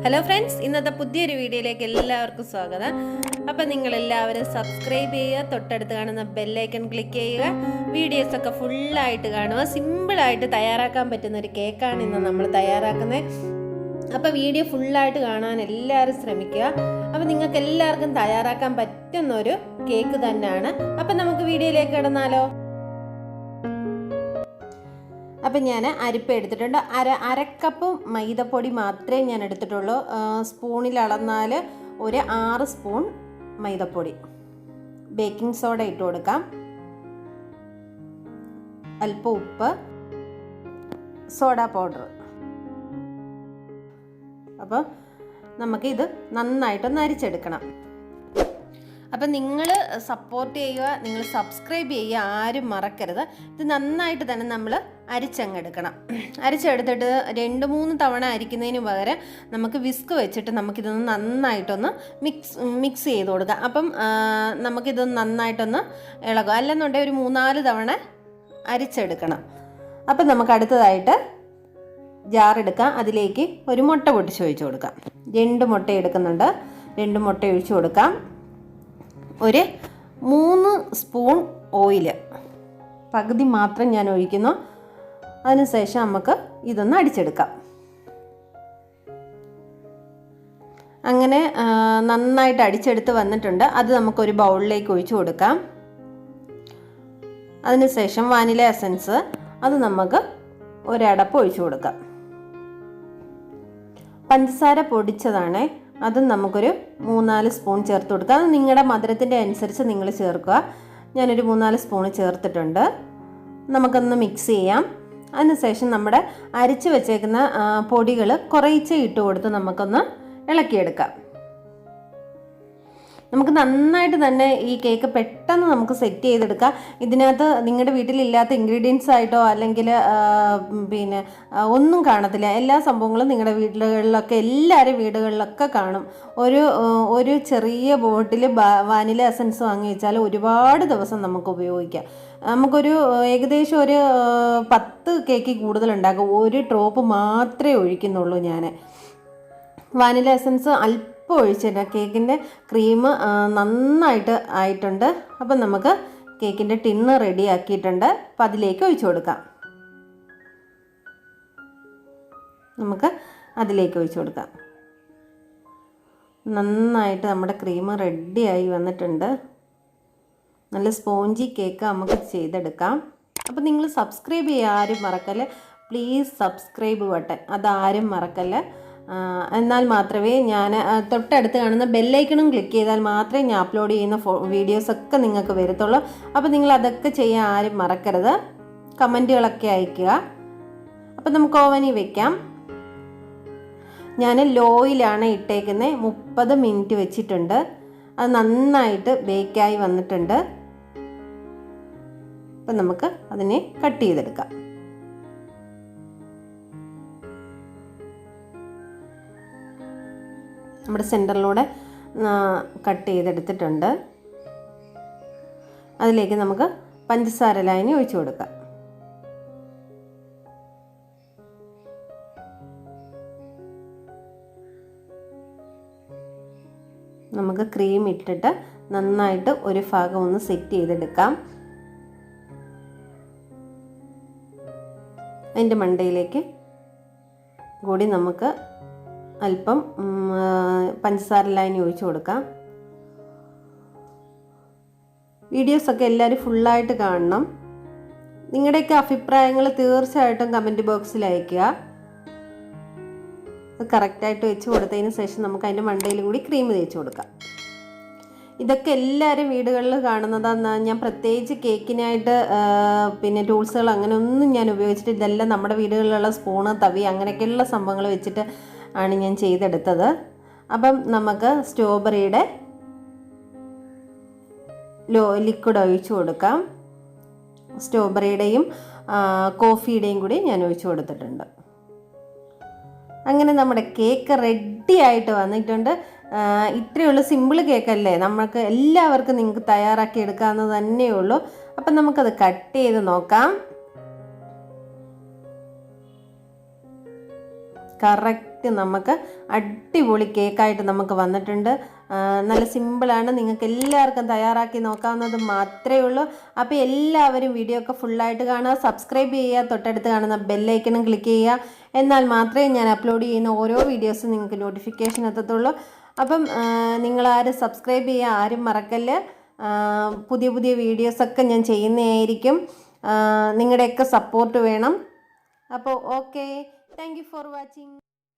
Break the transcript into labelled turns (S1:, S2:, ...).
S1: Hello friends, ഇന്നത്തെ പുതിയൊരു വീഡിയോയിലേക്ക് എല്ലാവർക്കും സ്വാഗതം. അപ്പം നിങ്ങളെല്ലാവരും സബ്സ്ക്രൈബ് ചെയ്യുക, തൊട്ടടുത്ത് കാണുന്ന ബെല്ലൈക്കൺ ക്ലിക്ക് ചെയ്യുക, വീഡിയോസൊക്കെ ഫുള്ളായിട്ട് കാണുക. സിമ്പിളായിട്ട് തയ്യാറാക്കാൻ പറ്റുന്ന ഒരു കേക്കാണ് ഇന്ന് നമ്മൾ തയ്യാറാക്കുന്നത്. അപ്പോൾ വീഡിയോ ഫുള്ളായിട്ട് കാണാൻ എല്ലാവരും ശ്രമിക്കുക. അപ്പോൾ നിങ്ങൾക്ക് എല്ലാവർക്കും തയ്യാറാക്കാൻ പറ്റുന്നൊരു കേക്ക് തന്നെയാണ്. അപ്പം നമുക്ക് വീഡിയോയിലേക്ക് കിടന്നാലോ. അപ്പം ഞാൻ അരിപ്പ എടുത്തിട്ടുണ്ട്. അരക്കപ്പ് മൈദപ്പൊടി മാത്രമേ ഞാൻ എടുത്തിട്ടുള്ളൂ. സ്പൂണിൽ അളന്നാൽ ഒരു 6 സ്പൂൺ മൈദപ്പൊടി. ബേക്കിംഗ് സോഡ ഇട്ട് കൊടുക്കാം, അല്പം ഉപ്പ്, സോഡ പൗഡർ. അപ്പോൾ നമുക്കിത് നന്നായിട്ടൊന്ന് അരിച്ചെടുക്കണം. അപ്പം നിങ്ങൾ സപ്പോർട്ട് ചെയ്യുക, നിങ്ങൾ സബ്സ്ക്രൈബ് ചെയ്യുക, ആരും മറക്കരുത്. ഇത് നന്നായിട്ട് തന്നെ നമ്മൾ അരിച്ചെടുക്കണം. അരിച്ചെടുത്തിട്ട് 2-3 തവണ അരിക്കുന്നതിന് പകരം നമുക്ക് വിസ്ക് വെച്ചിട്ട് നമുക്കിതൊന്ന് നന്നായിട്ടൊന്ന് മിക്സ് ചെയ്ത് കൊടുക്കാം. അപ്പം നമുക്കിതൊന്ന് നന്നായിട്ടൊന്ന് ഇളകും. അല്ലെന്നുണ്ടെങ്കിൽ ഒരു 3-4 തവണ അരിച്ചെടുക്കണം. അപ്പം നമുക്ക് അടുത്തതായിട്ട് ജാറെടുക്കാം. അതിലേക്ക് ഒരു മുട്ട പൊട്ടിച്ച് ഒഴിച്ച് കൊടുക്കാം. 2 മുട്ട എടുക്കുന്നുണ്ട്. 2 മുട്ട ഒഴിച്ച് കൊടുക്കാം. ഒരു 3 സ്പൂൺ ഓയിൽ, പകുതി മാത്രം ഞാൻ ഒഴിക്കുന്നു. അതിനുശേഷം നമുക്ക് ഇതൊന്ന് അടിച്ചെടുക്കാം. അങ്ങനെ നന്നായിട്ട് അടിച്ചെടുത്ത് വന്നിട്ടുണ്ട്. അത് നമുക്കൊരു ബൗളിലേക്ക് ഒഴിച്ചു കൊടുക്കാം. അതിനുശേഷം വാനില എസൻസ്, അത് നമുക്ക് ഒരടപ്പ് ഒഴിച്ചു കൊടുക്കാം. പഞ്ചസാര പൊടിച്ചതാണ്, അതും നമുക്കൊരു 3-4 സ്പൂൺ ചേർത്ത് കൊടുക്കുക. അത് നിങ്ങളുടെ മധുരത്തിൻ്റെ അനുസരിച്ച് നിങ്ങൾ ചേർക്കുക. ഞാനൊരു 3-4 സ്പൂൺ ചേർത്തിട്ടുണ്ട്. നമുക്കൊന്ന് മിക്സ് ചെയ്യാം. അതിനുശേഷം നമ്മുടെ അരിച്ച് വെച്ചേക്കുന്ന പൊടികൾ കുറേശ്ശെ ഇട്ട് കൊടുത്ത് നമുക്കൊന്ന് ഇളക്കിയെടുക്കാം. നമുക്ക് നന്നായിട്ട് തന്നെ ഈ കേക്ക് പെട്ടെന്ന് നമുക്ക് സെറ്റ് ചെയ്തെടുക്കാം. ഇതിനകത്ത് നിങ്ങളുടെ വീട്ടിലില്ലാത്ത ഇൻഗ്രീഡിയൻസ് ആയിട്ടോ അല്ലെങ്കിൽ പിന്നെ ഒന്നും കാണത്തില്ല. എല്ലാ സംഭവങ്ങളും നിങ്ങളുടെ വീടുകളിലൊക്കെ, എല്ലാവരും വീടുകളിലൊക്കെ കാണും. ഒരു ചെറിയ ബോട്ടിൽ വാനില എസൻസ് വാങ്ങി വെച്ചാൽ ഒരുപാട് ദിവസം നമുക്ക് ഉപയോഗിക്കാം. നമുക്കൊരു ഏകദേശം ഒരു 10 കേക്ക് കൂടുതൽ ഉണ്ടാക്കും. ഒരു ഡ്രോപ്പ് മാത്രമേ ഒഴിക്കുന്നുള്ളൂ ഞാൻ. വാനില എസൻസ് അല്പം ഒഴിച്ചിട്ട് കേക്കിൻ്റെ ക്രീം നന്നായിട്ട് ആയിട്ടുണ്ട്. അപ്പം നമുക്ക് കേക്കിൻ്റെ ടിന്ന് റെഡി ആക്കിയിട്ടുണ്ട്. അപ്പം അതിലേക്ക് ഒഴിച്ചു കൊടുക്കാം. നമുക്ക് അതിലേക്ക് ഒഴിച്ചു കൊടുക്കാം. നന്നായിട്ട് നമ്മുടെ ക്രീം റെഡിയായി വന്നിട്ടുണ്ട്. നല്ല സ്പോഞ്ചി കേക്ക് നമുക്ക് ചെയ്തെടുക്കാം. അപ്പം നിങ്ങൾ സബ്സ്ക്രൈബ് ചെയ്യുക, ആരും മറക്കല്ലേ. പ്ലീസ് സബ്സ്ക്രൈബ് ബട്ടൺ അതാരും മറക്കല്ലേ. എന്നാൽ മാത്രമേ ഞാൻ തൊട്ടടുത്ത് കാണുന്ന ബെല്ലൈക്കണും ക്ലിക്ക് ചെയ്താൽ മാത്രമേ ഞാൻ അപ്ലോഡ് ചെയ്യുന്ന വീഡിയോസൊക്കെ നിങ്ങൾക്ക് വരത്തുള്ളൂ. അപ്പോൾ നിങ്ങൾ അതൊക്കെ ചെയ്യാൻ ആരും മറക്കരുത്. കമൻറ്റുകളൊക്കെ അയയ്ക്കുക. അപ്പോൾ നമുക്ക് ഓവനിൽ വെക്കാം. ഞാൻ ലോയിലാണ് ഇട്ടേക്കുന്നത്. 30 മിനിറ്റ് വെച്ചിട്ടുണ്ട്. അത് നന്നായിട്ട് ബേക്കായി വന്നിട്ടുണ്ട്. അപ്പം നമുക്ക് അതിനെ കട്ട് ചെയ്തെടുക്കാം. നമ്മുടെ സെൻറ്ററിലൂടെ കട്ട് ചെയ്തെടുത്തിട്ടുണ്ട്. അതിലേക്ക് നമുക്ക് പഞ്ചസാര ലായനി ഒഴിച്ചു കൊടുക്കാം. നമുക്ക് ക്രീം ഇട്ടിട്ട് നന്നായിട്ട് ഒരു ഭാഗം ഒന്ന് സെറ്റ് ചെയ്തെടുക്കാം. അതിൻ്റെ മണ്ടയിലേക്ക് കൂടി നമുക്ക് അല്പം പഞ്ചസാര ലായനി ഒഴിച്ചു കൊടുക്കാം. വീഡിയോസൊക്കെ എല്ലാവരും ഫുള്ളായിട്ട് കാണണം. നിങ്ങളുടെയൊക്കെ അഭിപ്രായങ്ങൾ തീർച്ചയായിട്ടും കമൻറ്റ് ബോക്സിൽ അയയ്ക്കുക. അത് കറക്റ്റായിട്ട് വെച്ച് കൊടുത്തതിന് ശേഷം നമുക്ക് അതിൻ്റെ മണ്ടയിൽ കൂടി ക്രീം തേച്ച് കൊടുക്കാം. ഇതൊക്കെ എല്ലാവരും വീടുകളിൽ കാണുന്നതാണ്. ഞാൻ പ്രത്യേകിച്ച് കേക്കിനായിട്ട് പിന്നെ ടൂൾസുകൾ അങ്ങനെ ഒന്നും ഞാൻ ഉപയോഗിച്ചിട്ട്, ഇതെല്ലാം നമ്മുടെ വീടുകളിലുള്ള സ്പൂണ്, തവി, അങ്ങനെയൊക്കെയുള്ള സംഭവങ്ങൾ വെച്ചിട്ട് ആണ് ഞാൻ ചെയ്തെടുത്തത്. അപ്പം നമുക്ക് സ്ട്രോബെറിയുടെ ലിക്വിഡ് ഒഴിച്ചു കൊടുക്കാം. സ്ട്രോബെറിയുടെയും കോഫിയുടെയും കൂടി ഞാൻ ഒഴിച്ചു കൊടുത്തിട്ടുണ്ട്. അങ്ങനെ നമ്മുടെ കേക്ക് റെഡി ആയിട്ട് വന്നിട്ടുണ്ട്. ഇത്രയുള്ള സിമ്പിൾ കേക്കല്ലേ, നമുക്ക് എല്ലാവർക്കും നിങ്ങൾക്ക് തയ്യാറാക്കി എടുക്കാവുന്നത് തന്നെയുള്ളൂ. അപ്പം നമുക്കത് കട്ട് ചെയ്ത് നോക്കാം. കറക്റ്റ് കറക്റ്റ് നമുക്ക് അടിപൊളി കേക്കായിട്ട് നമുക്ക് വന്നിട്ടുണ്ട്. നല്ല സിമ്പിളാണ്, നിങ്ങൾക്ക് എല്ലാവർക്കും തയ്യാറാക്കി നോക്കാവുന്നത് മാത്രമേ ഉള്ളൂ. അപ്പോൾ എല്ലാവരും വീഡിയോ ഒക്കെ ഫുള്ളായിട്ട് കാണുക, സബ്സ്ക്രൈബ് ചെയ്യുക, തൊട്ടടുത്ത് കാണുന്ന ബെല്ലൈക്കണും ക്ലിക്ക് ചെയ്യുക. എന്നാൽ മാത്രമേ ഞാൻ അപ്ലോഡ് ചെയ്യുന്ന ഓരോ വീഡിയോസും നിങ്ങൾക്ക് നോട്ടിഫിക്കേഷൻ എത്തത്തുള്ളൂ. അപ്പം നിങ്ങളാരും സബ്സ്ക്രൈബ് ചെയ്യുക ആരും മറക്കല്ല്. പുതിയ പുതിയ വീഡിയോസൊക്കെ ഞാൻ ചെയ്യുന്നതായിരിക്കും. നിങ്ങളുടെയൊക്കെ സപ്പോർട്ട് വേണം. അപ്പോൾ okay, thank you for watching.